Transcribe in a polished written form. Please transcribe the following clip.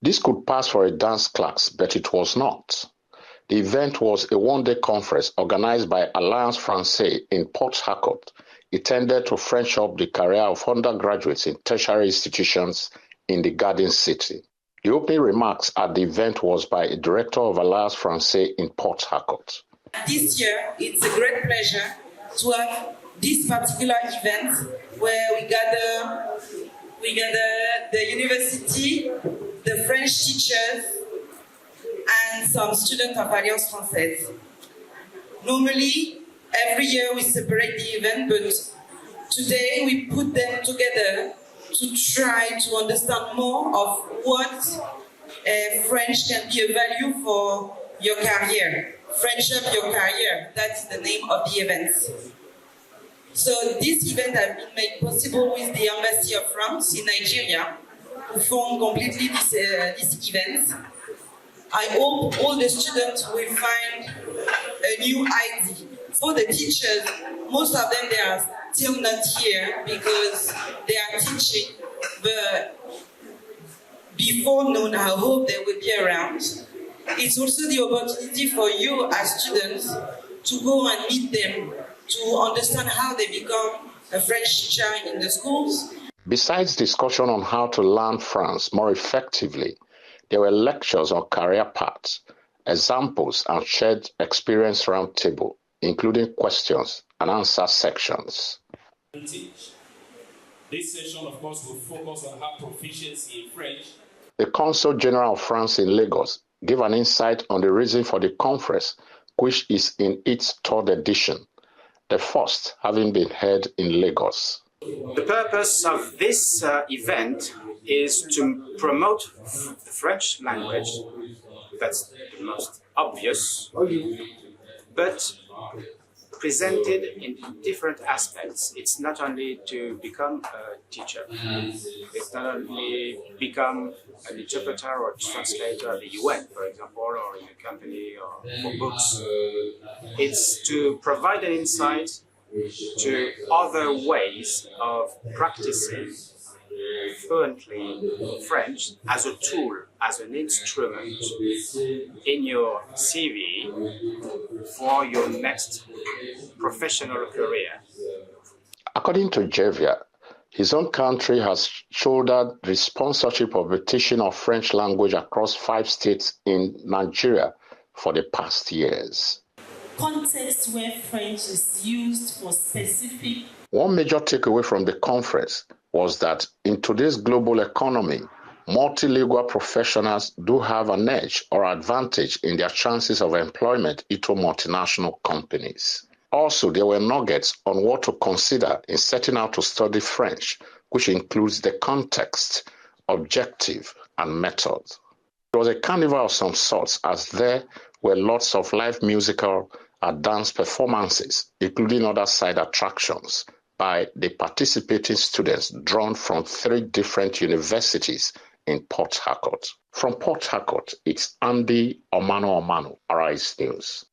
This could pass for a dance class, but it was not. The event was a one-day conference organized by Alliance Francaise in Port Harcourt, intended to French up the career of undergraduates in tertiary institutions in the Garden City. The opening remarks at the event was by a director of Alliance Francaise in Port Harcourt. This year, it's a great pleasure to have this particular event where we gather the university, the French teachers, and some students of Alliance Francaise. Normally, every year we separate the event, but today we put them together to try to understand more of what French can be a value for your career. French up your career, that's the name of the event. So this event has been made possible with the Embassy of France in Nigeria, who fund completely this event. I hope all the students will find a new idea. For the teachers, most of them, they are still not here because they are teaching, but before noon, I hope they will be around. It's also the opportunity for you as students to go and meet them, to understand how they become a French teacher in the schools. Besides discussion on how to learn France more effectively, there were lectures on career paths, examples, and shared experience roundtable, including questions and answer sections. This session, of course, will focus on how proficiency in French. The Consul General of France in Lagos gave an insight on the reason for the conference, which is in its third edition, the first having been held in Lagos. The purpose of this event is to promote the French language. That's the most obvious, but presented in different aspects. It's not only to become a teacher. It's not only become an interpreter or translator at the UN, for example, or in a company or for books. It's to provide an insight to other ways of practicing fluently French as a tool, as an instrument in your CV for your next professional career. According to Javier, his own country has shouldered the sponsorship of the teaching of French language across 5 states in Nigeria for the past years. Context where French is used for specific. One major takeaway from the conference was that in today's global economy, multilingual professionals do have an edge or advantage in their chances of employment into multinational companies. Also, there were nuggets on what to consider in setting out to study French, which includes the context, objective, and method. It was a carnival of some sorts, as there were lots of live musical and dance performances, including other side attractions by the participating students drawn from 3 different universities in Port Harcourt. From Port Harcourt, it's Andy Omano, Arise News.